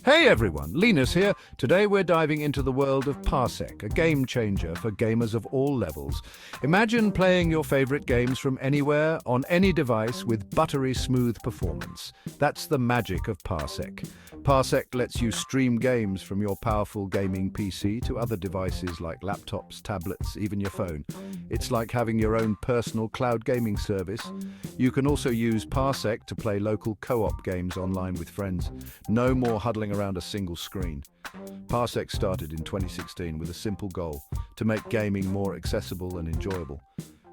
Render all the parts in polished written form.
Hey everyone, Linus here. Today we're diving into the world of Parsec, a game changer for gamers of all levels. Imagine playing your favorite games from anywhere, on any device, with buttery smooth performance. That's the magic of Parsec. Parsec lets you stream games from your powerful gaming PC to other devices like laptops, tablets, even your phone. It's like having your own personal cloud gaming service. You can also use Parsec to play local co-op games online with friends. No more huddling around a single screen. Parsec started in 2016 with a simple goal: to make gaming more accessible and enjoyable.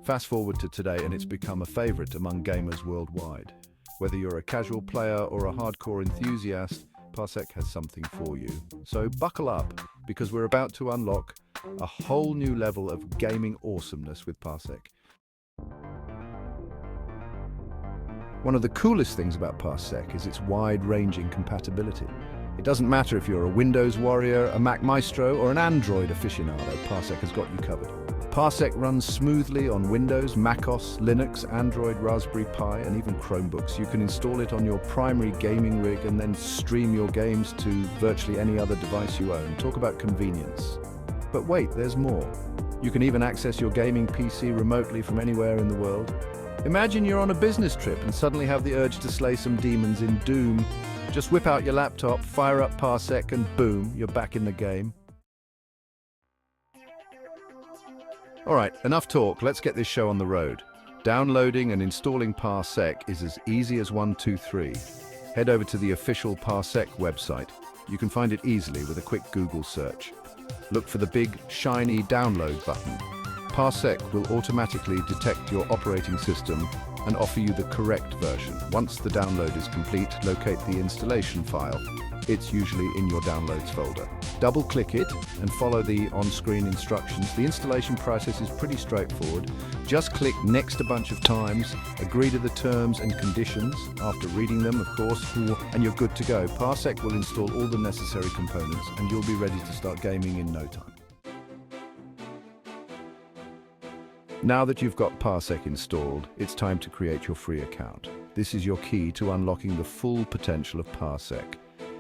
Fast forward to today and it's become a favorite among gamers worldwide. Whether you're a casual player or a hardcore enthusiast, Parsec has something for you. So buckle up, because we're about to unlock a whole new level of gaming awesomeness with Parsec. One of the coolest things about Parsec is its wide-ranging compatibility. It doesn't matter if you're a Windows warrior, a Mac maestro, or an Android aficionado, Parsec has got you covered. Parsec runs smoothly on Windows, macOS, Linux, Android, Raspberry Pi, and even Chromebooks. You can install it on your primary gaming rig and then stream your games to virtually any other device you own. Talk about convenience. But wait, there's more. You can even access your gaming PC remotely from anywhere in the world. Imagine you're on a business trip and suddenly have the urge to slay some demons in Doom. Just whip out your laptop, fire up Parsec, and boom, you're back in the game. Alright, enough talk, let's get this show on the road. Downloading and installing Parsec is as easy as 1, 2, 3. Head over to the official Parsec website. You can find it easily with a quick Google search. Look for the big, shiny download button. Parsec will automatically detect your operating system and offer you the correct version. Once the download is complete, locate the installation file. It's usually in your downloads folder. Double-click it and follow the on-screen instructions. The installation process is pretty straightforward. Just click next a bunch of times, agree to the terms and conditions, after reading them, of course, and you're good to go. Parsec will install all the necessary components and you'll be ready to start gaming in no time. Now that you've got Parsec installed, it's time to create your free account. This is your key to unlocking the full potential of Parsec.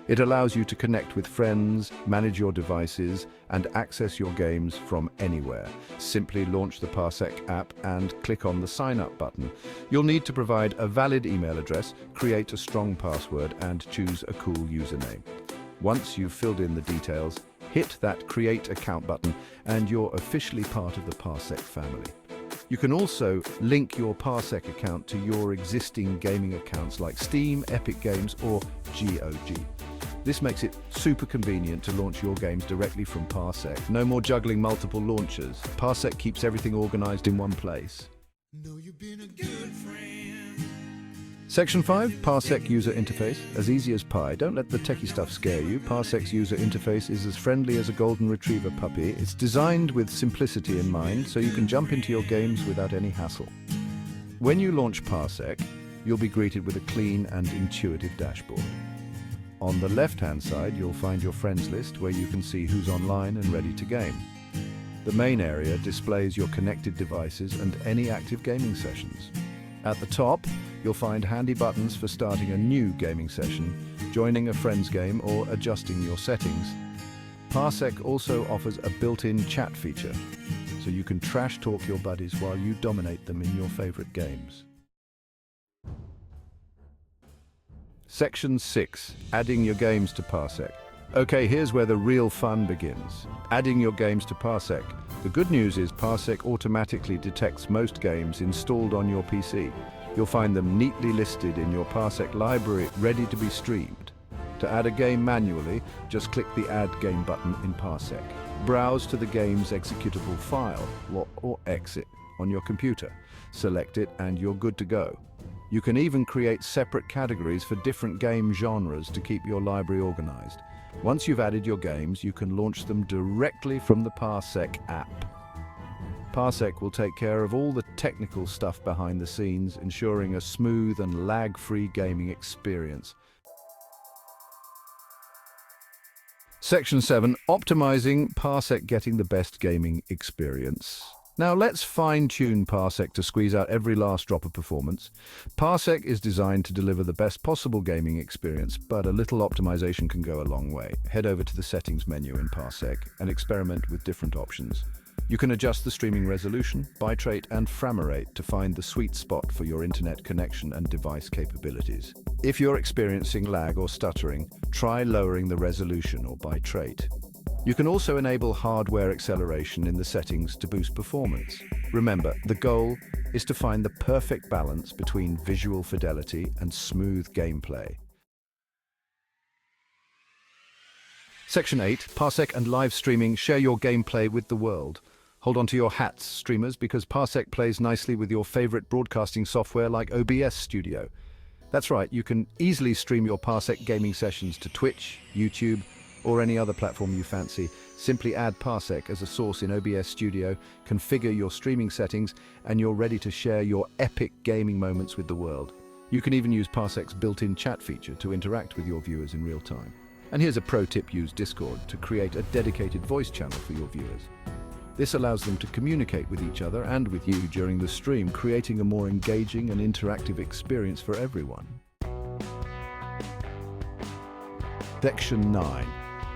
It allows you to connect with friends, manage your devices, and access your games from anywhere. Simply launch the Parsec app and click on the Sign Up button. You'll need to provide a valid email address, create a strong password, and choose a cool username. Once you've filled in the details, hit that Create Account button, and you're officially part of the Parsec family. You can also link your Parsec account to your existing gaming accounts like Steam, Epic Games, or GOG. This makes it super convenient to launch your games directly from Parsec. No more juggling multiple launchers. Parsec keeps everything organized in one place. Know you've been a good friend. Section 5, Parsec User Interface. As easy as pie. Don't let the techie stuff scare you. Parsec's user interface is as friendly as a golden retriever puppy. It's designed with simplicity in mind, so you can jump into your games without any hassle. When you launch Parsec, you'll be greeted with a clean and intuitive dashboard. On the left-hand side, you'll find your friends list where you can see who's online and ready to game. The main area displays your connected devices and any active gaming sessions. At the top, you'll find handy buttons for starting a new gaming session, joining a friend's game, or adjusting your settings. Parsec also offers a built-in chat feature, so you can trash talk your buddies while you dominate them in your favorite games. Section 6, Adding your games to Parsec. Okay, here's where the real fun begins. Adding your games to Parsec. The good news is Parsec automatically detects most games installed on your PC. You'll find them neatly listed in your Parsec library, ready to be streamed. To add a game manually, just click the Add Game button in Parsec. Browse to the game's executable file, or exit, on your computer. Select it and you're good to go. You can even create separate categories for different game genres to keep your library organized. Once you've added your games, you can launch them directly from the Parsec app. Parsec will take care of all the technical stuff behind the scenes, ensuring a smooth and lag-free gaming experience. Section 7, Optimizing Parsec, getting the best gaming experience. Now let's fine-tune Parsec to squeeze out every last drop of performance. Parsec is designed to deliver the best possible gaming experience, but a little optimization can go a long way. Head over to the settings menu in Parsec and experiment with different options. You can adjust the streaming resolution, bitrate and frame rate to find the sweet spot for your internet connection and device capabilities. If you're experiencing lag or stuttering, try lowering the resolution or bitrate. You can also enable hardware acceleration in the settings to boost performance. Remember, the goal is to find the perfect balance between visual fidelity and smooth gameplay. Section 8, Parsec and live streaming. Share your gameplay with the world. Hold on to your hats, streamers, because Parsec plays nicely with your favorite broadcasting software like OBS Studio. That's right, you can easily stream your Parsec gaming sessions to Twitch, YouTube, or any other platform you fancy. Simply add Parsec as a source in OBS Studio, configure your streaming settings, and you're ready to share your epic gaming moments with the world. You can even use Parsec's built-in chat feature to interact with your viewers in real time. And here's a pro tip: use Discord to create a dedicated voice channel for your viewers. This allows them to communicate with each other and with you during the stream, creating a more engaging and interactive experience for everyone. Section 9.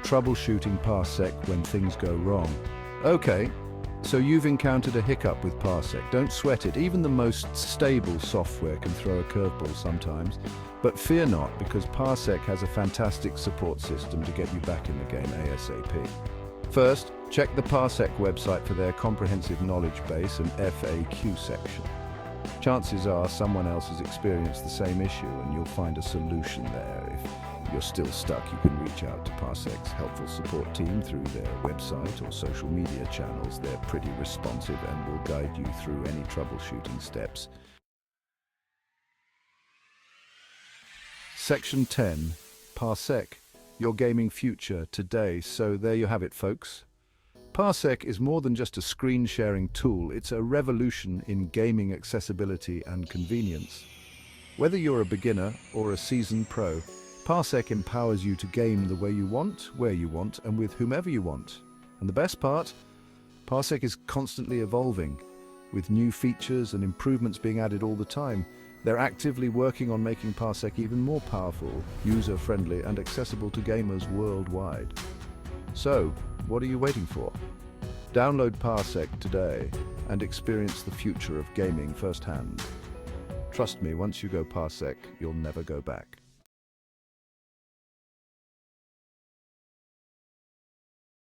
Troubleshooting Parsec when things go wrong. Okay, so you've encountered a hiccup with Parsec. Don't sweat it. Even the most stable software can throw a curveball sometimes. But fear not, because Parsec has a fantastic support system to get you back in the game ASAP. First, check the Parsec website for their comprehensive knowledge base and FAQ section. Chances are someone else has experienced the same issue and you'll find a solution there. If you're still stuck, you can reach out to Parsec's helpful support team through their website or social media channels. They're pretty responsive and will guide you through any troubleshooting steps. Section 10. Parsec, your gaming future today. So there you have it, folks. Parsec is more than just a screen-sharing tool. It's a revolution in gaming accessibility and convenience. Whether you're a beginner or a seasoned pro, Parsec empowers you to game the way you want, where you want, and with whomever you want. And the best part? Parsec is constantly evolving, with new features and improvements being added all the time. They're actively working on making Parsec even more powerful, user-friendly, and accessible to gamers worldwide. So, what are you waiting for? Download Parsec today and experience the future of gaming firsthand. Trust me, once you go Parsec, you'll never go back.